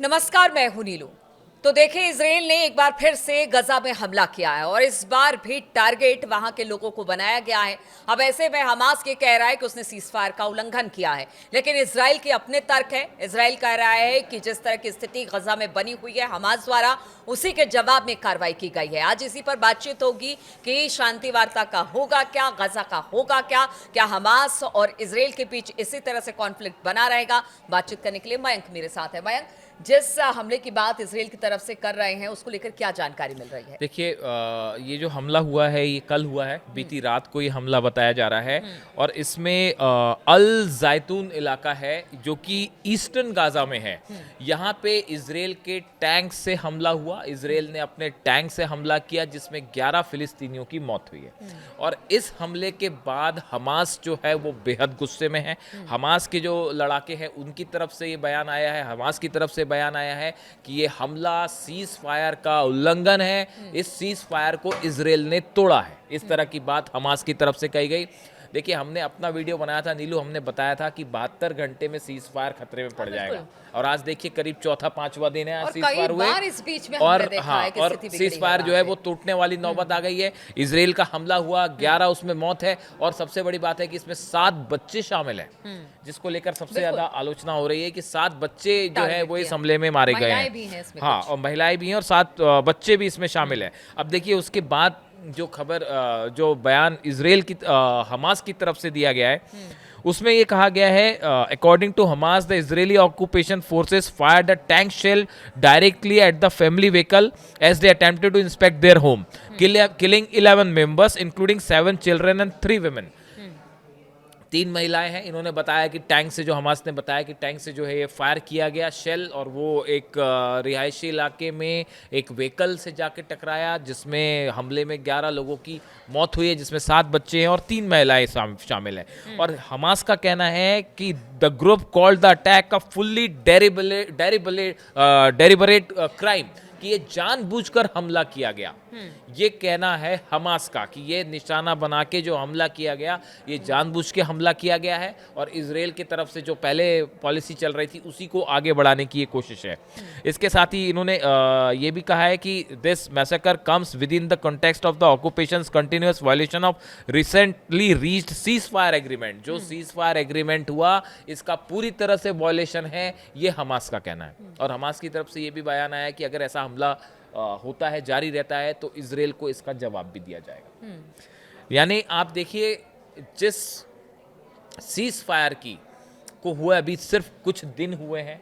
नमस्कार, मैं हूं नीलू। तो देखिए, इजराइल ने एक बार फिर से गजा में हमला किया है और इस बार भी टारगेट वहां के लोगों को बनाया गया है। अब ऐसे में हमास ये कह रहा है कि उसने सीजफायर का उल्लंघन किया है, लेकिन इजराइल के अपने तर्क है। इजराइल कह रहा है कि जिस तरह की स्थिति गजा में बनी हुई है हमास द्वारा, उसी के जवाब में कार्रवाई की गई है। आज इसी पर बातचीत होगी कि शांति वार्ता का होगा क्या, गजा का होगा क्या हमास और इजराइल के बीच इसी तरह से कॉन्फ्लिक्ट बना रहेगा। बातचीत करने के लिए मयंक मेरे साथ है। मयंक, जिस हमले की बात इजराइल की तरफ से कर रहे हैं उसको लेकर क्या जानकारी मिल रही है? देखिए, ये जो हमला हुआ है ये कल हुआ है। बीती रात को ये हमला बताया जा रहा है और इसमें अल जैतून इलाका है जो कि ईस्टर्न गाजा में है। यहाँ पे इजराइल के टैंक से हमला हुआ। इजराइल ने अपने टैंक से हमला किया जिसमें 11 फिलिस्तीनियों की मौत हुई है। और इस हमले के बाद हमास जो है वो बेहद गुस्से में है। हमास के जो लड़ाके हैं उनकी तरफ से ये बयान आया है, हमास की तरफ से बयान आया है कि ये हमला सीज फायर का उल्लंघन है। इस सीज फायर को इजराइल ने तोड़ा है, इस तरह की बात हमास की तरफ से कही गई। देखिए, हमने अपना वीडियो बनाया था नीलू, हमने बताया था कि 72 घंटे में सीज फायर खतरे में पड़ जाएगा और आज देखिए करीब चौथा पांचवा दिन है आज सीज फायर हुए इस बीच में और देखा हाँ, है कि और स्थिति सीज फायर जो है वो टूटने वाली नौबत आ गई है। इजराइल का हमला हुआ, 11 उसमें मौत है और सबसे बड़ी बात है कि इसमें 7 बच्चे शामिल हैं, जिसको लेकर सबसे ज्यादा आलोचना हो रही है कि 7 बच्चे जो है वो इस हमले में मारे गए हैं। हाँ, और महिलाएं भी हैं और 7 बच्चे भी इसमें शामिल हैं। अब देखिए, उसके बाद जो खबर, जो बयान इजराइल की हमास की तरफ से दिया गया है उसमें ये कहा गया है, according to Hamas the Israeli occupation forces fired the tank shell directly at the family vehicle as they attempted to inspect their home, killing 11 members including 7 children and 3 women. 3 महिलाएं हैं। इन्होंने बताया कि टैंक से, जो हमास ने बताया कि टैंक से जो है ये फायर किया गया शेल, और वो एक रिहायशी इलाके में एक व्हीकल से जाके टकराया जिसमें हमले में 11 लोगों की मौत हुई है, जिसमें 7 बच्चे हैं और 3 महिलाएं शामिल हैं। और हमास का कहना है कि the group called the attack a fully deliberate crime, कि ये जानबूझकर हमला किया गया। ये कहना है हमास का कि ये निशाना बना के जो हमला किया गया ये जानबूझ के हमला किया गया है और इजराइल की तरफ से जो पहले पॉलिसी चल रही थी उसी को आगे बढ़ाने की ये कोशिश है। इसके साथ ही इन्होंने ये भी कहा है कि this massacre comes with in the context of the occupations continuous violation of recently reached cease fire agreement. जो सीज फायर एग्रीमेंट हुआ इसका पूरी तरह से वायलेशन है, ये हमास का कहना है। और हमास की तरफ से ये भी बयान आया कि अगर ऐसा हमला होता है, जारी रहता है, तो इजराइल को इसका जवाब भी दिया जाएगा। यानी आप देखिए, जिस सीज फायर की को हुए अभी सिर्फ कुछ दिन हुए हैं,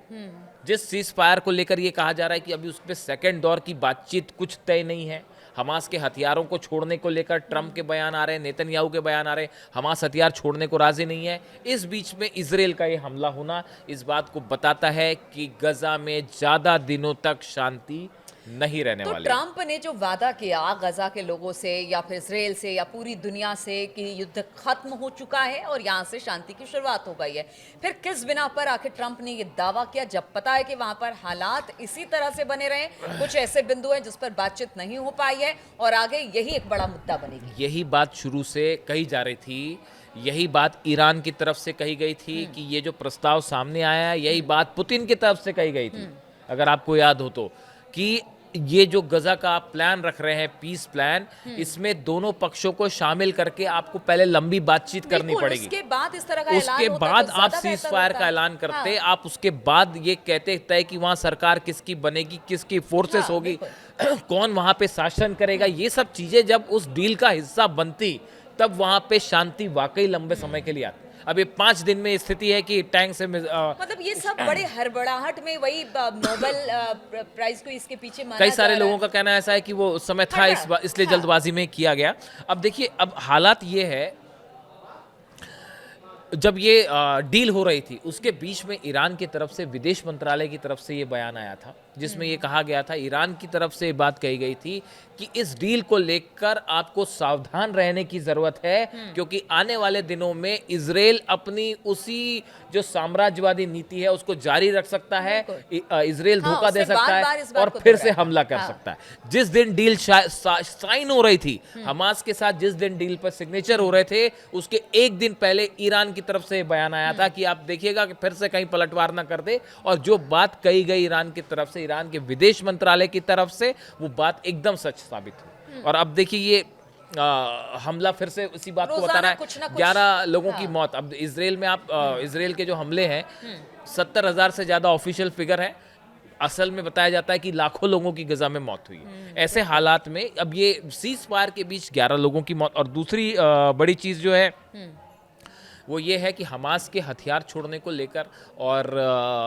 जिस सीज फायर को लेकर ये कहा जा रहा है कि अभी उस पर सेकेंड दौर की बातचीत कुछ तय नहीं है। हमास के हथियारों को छोड़ने को लेकर ट्रंप के बयान आ रहे हैं, नेतन्याहू के बयान आ रहे हैं, हमास हथियार छोड़ने को राजी नहीं है। इस बीच में इजराइल का ये हमला होना इस बात को बताता है कि गजा में ज़्यादा दिनों तक शांति नहीं रहने वाली। ट्रंप ने जो वादा किया गजा के लोगों से या फिर इजराइल से या पूरी दुनिया से कि युद्ध खत्म हो चुका है और यहाँ से शांति की शुरुआत हो गई है, फिर किस बिना पर आखिर ट्रंप ने ये दावा किया जब पता है कि वहां पर हालात इसी तरह से बने रहे, कुछ ऐसे बिंदु हैं जिस पर बातचीत नहीं हो पाई है और आगे यही एक बड़ा मुद्दा बनेगी? यही बात शुरू से कही जा रही थी, यही बात ईरान की तरफ से कही गई थी कि ये जो प्रस्ताव सामने आया है, यही बात पुतिन की तरफ से कही गई थी, अगर आपको याद हो तो, कि ये जो गजा का आप प्लान रख रहे हैं, पीस प्लान, इसमें दोनों पक्षों को शामिल करके आपको पहले लंबी बातचीत करनी पड़ेगी। उसके बाद इस तरह का उसके बाद आप सीज फायर का ऐलान करते, आप उसके बाद ये कहते तय कि वहां सरकार किसकी बनेगी, किसकी फोर्सेस होगी, कौन वहां पे शासन करेगा, ये सब चीजें जब उस डील का हिस्सा बनती तब वहां पे शांति वाकई लंबे समय के लिए आती। अभी 5 दिन में स्थिति है कि टैंक से मतलब ये सब बड़े हड़बड़ाहट में, वही नोबेल प्राइज को इसके पीछे माना कई सारे जा रहा लोगों का कहना ऐसा है कि वो उस समय था इसलिए जल्दबाजी में किया गया। अब देखिए, अब हालात ये है, जब ये डील हो रही थी उसके बीच में ईरान की तरफ से विदेश मंत्रालय की तरफ से ये बयान आया था जिसमें ये कहा गया था, ईरान की तरफ से बात कही गई थी कि इस डील को लेकर आपको सावधान रहने की जरूरत है, क्योंकि आने वाले दिनों में इजराइल अपनी उसी जो साम्राज्यवादी नीति है उसको जारी रख सकता है। इजराइल धोखा दे सकता है और फिर से हमला कर सकता है। जिस दिन डील साइन हो रही थी, हमास के साथ जिस दिन डील पर सिग्नेचर हो रहे थे, उसके एक दिन पहले ईरान की तरफ से बयान आया था कि आप देखिएगा कि फिर से कहीं पलटवार ना कर दे, और जो बात कही गई ईरान की तरफ से, ईरान के विदेश मंत्रालय की तरफ से, वो बात एकदम सच साबित हुई। और अब देखिए ये हमला फिर से उसी बात को बता रोजाना रहा है, कुछ ना कुछ। 11 लोगों की मौत। अब इसराइल में आप इसराइल के जो हमले हैं 70,000 से ज़्यादा ऑफिशियल फिगर है, असल में बताया जाता है कि लाखों लोगों की गजा में मौत हुई है। ऐसे हालात में अब ये सीज फायर के बीच 11 लोगों की मौत, और दूसरी बड़ी चीज़ जो है वो ये है कि हमास के हथियार छोड़ने को लेकर, और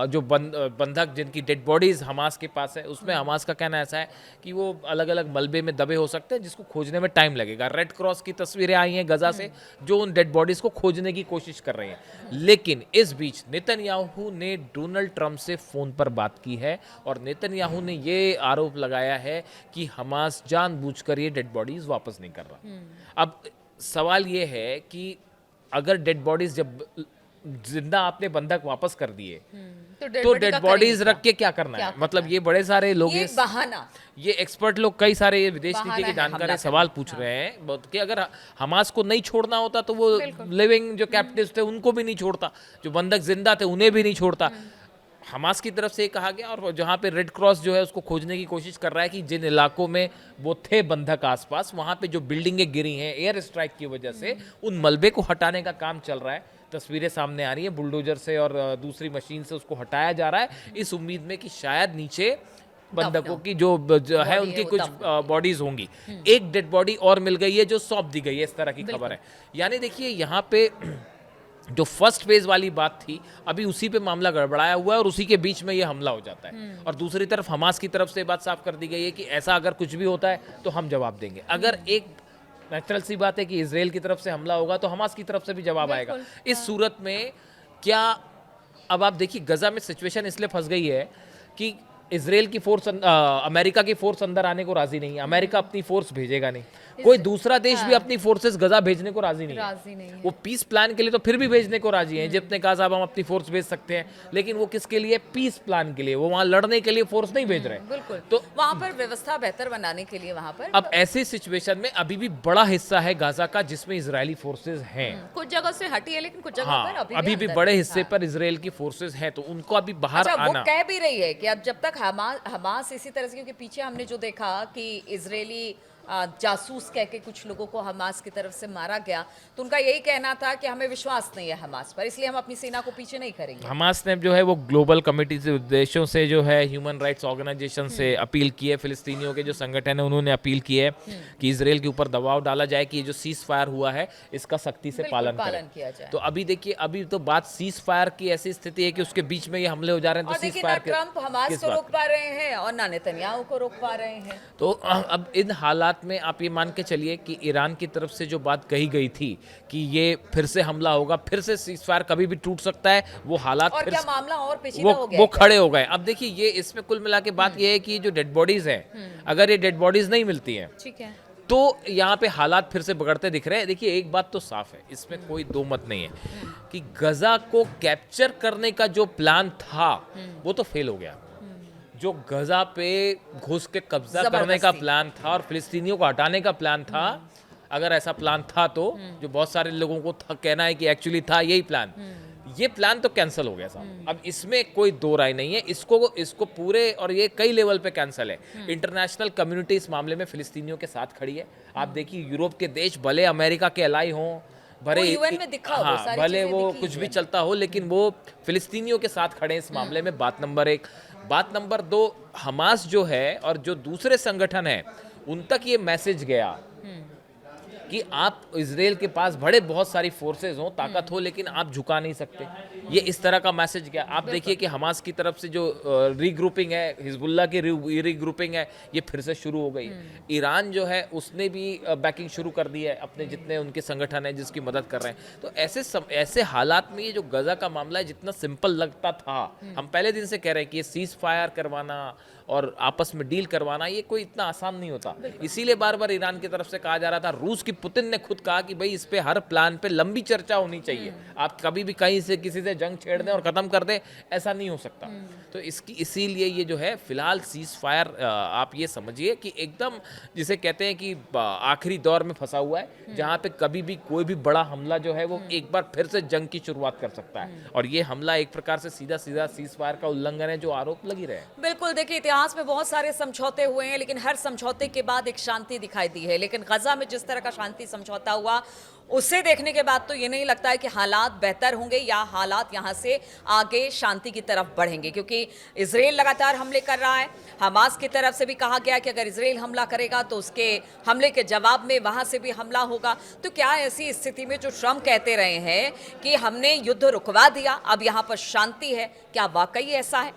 जो बंधक जिनकी डेड बॉडीज हमास के पास है, उसमें हमास का कहना ऐसा है कि वो अलग अलग मलबे में दबे हो सकते हैं, जिसको खोजने में टाइम लगेगा। रेड क्रॉस की तस्वीरें आई हैं गजा से, जो उन डेड बॉडीज को खोजने की कोशिश कर रहे हैं। लेकिन इस बीच नेतन्याहू ने डोनाल्ड ट्रंप से फ़ोन पर बात की है, और नेतन्याहू ने ये आरोप लगाया है कि हमास जानबूझकर ये डेड बॉडीज वापस नहीं कर रहा। अब सवाल ये है कि अगर डेड बॉडीज, जब जिंदा आपने बंधक वापस कर दिए, तो डेड बॉडीज रख के क्या करना है? मतलब ये बड़े सारे लोग, ये बहाना, ये एक्सपर्ट लोग, कई सारे ये विदेश नीति के है जानकार हमला सवाल पूछ रहे हैं कि अगर हमास को नहीं छोड़ना होता तो वो लिविंग जो कैप्टिव्स थे उनको भी नहीं छोड़ता, जो बंधक जिंदा थे उन्हें भी नहीं छोड़ता। हमास की तरफ से ये कहा गया, और जहाँ पे रेड क्रॉस जो है उसको खोजने की कोशिश कर रहा है कि जिन इलाकों में वो थे बंधक आसपास, वहाँ पे जो बिल्डिंगें गिरी हैं एयर स्ट्राइक की वजह से, उन मलबे को हटाने का काम चल रहा है। तस्वीरें सामने आ रही हैं, बुलडोजर से और दूसरी मशीन से उसको हटाया जा रहा है, इस उम्मीद में कि शायद नीचे बंधकों की जो है उनकी कुछ बॉडीज होंगी। एक डेड बॉडी और मिल गई है जो सौंप दी गई है, इस तरह की खबर है। यानी देखिए यहाँ पे जो फर्स्ट फेज वाली बात थी, अभी उसी पे मामला गड़बड़ाया हुआ है, और उसी के बीच में ये हमला हो जाता है। और दूसरी तरफ हमास की तरफ से बात साफ कर दी गई है कि ऐसा अगर कुछ भी होता है तो हम जवाब देंगे। अगर एक नेचुरल सी बात है कि इजराइल की तरफ से हमला होगा तो हमास की तरफ से भी जवाब आएगा। इस सूरत में क्या, अब आप देखिए गजा में सिचुएशन इसलिए फंस गई है कि इजराइल की फोर्स, अमेरिका की फोर्स अंदर आने को राजी नहीं है। अमेरिका अपनी फोर्स भेजेगा नहीं, कोई दूसरा देश भी अपनी फोर्सेस गजा भेजने को राजी नहीं है। वो पीस प्लान के लिए तो फिर भी भेजने को राजी हैं। इजिप्ट ने कहा साहब हम अपनी फोर्स भेज सकते हैं, लेकिन वो किसके लिए? पीस प्लान के लिए। वो वहां लड़ने के लिए फोर्स नहीं भेज रहे। बिल्कुल, तो वहां पर व्यवस्था बेहतर बनाने के लिए वहां पर अब ऐसी सिचुएशन में अभी भी बड़ा हिस्सा है गाजा का जिसमें इजरायली फोर्सेस हैं। कुछ जगह से हटी है, लेकिन कुछ जगह हाँ, पर अभी भी बड़े हिस्से पर इजराइल की फोर्सेस हैं, तो उनको अभी बाहर अच्छा, आना। वो कह भी रही है कि अब जब तक हमास इसी तरह से, क्योंकि पीछे हमने जो देखा कि इजरायली जासूस कह के कुछ लोगों को हमास की तरफ से मारा गया, तो उनका यही कहना था कि हमें विश्वास नहीं है हमास पर, इसलिए हम अपनी सेना को पीछे नहीं करेंगे। हमास ने जो है वो ग्लोबल कमेटी से, देशों से, जो है ह्यूमन राइट्स ऑर्गेनाइजेशन से अपील की है, फिलिस्तीनियों के जो संगठन है उन्होंने अपील की है कि इजराइल के ऊपर दबाव डाला जाए कि ये जो सीज फायर हुआ है इसका सख्ती से पालन किया जाए। तो अभी देखिए, अभी तो बात सीज फायर की ऐसी स्थिति है कि उसके बीच में ये हमले हो जा रहे हैं। और तो सीज देखिए, फायर ना ट्रंप हमास को रोक पा रहे हैं और ना नेतन्याहू को रोक पा रहे हैं। तो अब इन हालात में आप ये मान के चलिए कि ईरान की तरफ से जो बात कही गई थी कि ये फिर से हमला होगा, फिर से सीजफायर कभी भी टूट सकता है, वो हालात और फिर क्या मामला और पेचीदा हो गया वो खड़े हो गए। अब देखिए, ये इसमें कुल मिला के बात ये है कि जो डेड बॉडीज है, अगर ये डेड बॉडीज नहीं मिलती हैं, ठीक है, तो यहाँ पे हालात फिर से बिगड़ते दिख रहे हैं। देखिए, एक बात तो साफ है, इसमें कोई दो मत नहीं है कि गजा को कैप्चर करने का जो प्लान था वो तो फेल हो गया। जो गजा पे घुस के कब्जा करने का प्लान था और फिलिस्तीनियों को हटाने का प्लान था, अगर ऐसा प्लान था तो जो बहुत सारे लोगों को कहना है कि एक्चुअली था यही प्लान, ये प्लान तो कैंसिल हो गया साहब। अब इसमें कोई दो राय नहीं है, इसको पूरे, और ये कई लेवल पे कैंसिल है। इंटरनेशनल कम्युनिटी इस मामले में फिलिस्तीनियों के साथ खड़ी है। आप देखिए, यूरोप के देश भले अमेरिका के अलाई हों, भले यूएन में दिखा हो, हाँ, भले वो कुछ भी चलता हो, लेकिन वो फिलिस्तीनियों के साथ खड़े हैं इस मामले में। बात नंबर 1। बात नंबर 2, हमास जो है और जो दूसरे संगठन है उन तक ये मैसेज गया कि आप इजराइल के पास बड़े बहुत सारी फोर्सेस हो, ताकत हो, लेकिन आप झुका नहीं सकते। ये इस तरह का मैसेज गया। आप देखिए कि हमास की तरफ से जो रीग्रुपिंग है, हिजबुल्लाह की रीग्रुपिंग है, ये फिर से शुरू हो गई। ईरान जो है उसने भी बैकिंग शुरू कर दी है, अपने जितने उनके संगठन हैं जिसकी मदद कर रहे हैं। तो ऐसे हालात में ये जो गजा का मामला है, जितना सिंपल लगता था, हम पहले दिन से कह रहे हैं कि ये सीज फायर करवाना और आपस में डील करवाना ये कोई इतना आसान नहीं होता। इसीलिए बार बार ईरान की तरफ से कहा जा रहा था, रूस की पुतिन ने खुद कहा कि भाई इस पे हर प्लान पे लंबी चर्चा होनी चाहिए, आप कभी भी कहीं से किसी से जंग छेड़ दें और खत्म कर दें, ऐसा नहीं हो सकता। तो इसकी इसीलिए ये जो है फिलहाल सीज फायर आप ये समझिए कि एकदम जिसे कहते हैं कि आखिरी दौर में फंसा हुआ है, जहाँ पे कभी भी कोई भी बड़ा हमला जो है वो एक बार फिर से जंग की शुरुआत कर सकता है। और ये हमला एक प्रकार से सीधा सीधा सीज फायर का उल्लंघन है, जो आरोप लगी रहे। बिल्कुल, देखिए इतिहास में बहुत सारे समझौते हुए हैं, लेकिन हर समझौते के बाद एक शांति दिखाई दी है। लेकिन गजा में जिस तरह का शांति समझौता हुआ, उसे देखने के बाद तो ये नहीं लगता है कि हालात बेहतर होंगे या हालात यहाँ से आगे शांति की तरफ बढ़ेंगे, क्योंकि इजराइल लगातार हमले कर रहा है। हमास की तरफ से भी कहा गया कि अगर इजराइल हमला करेगा तो उसके हमले के जवाब में वहां से भी हमला होगा। तो क्या ऐसी स्थिति में जो ट्रंप कहते रहे हैं कि हमने युद्ध रुकवा दिया, अब यहाँ पर शांति है, क्या वाकई ऐसा है?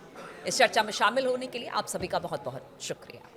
इस चर्चा में शामिल होने के लिए आप सभी का बहुत बहुत शुक्रिया।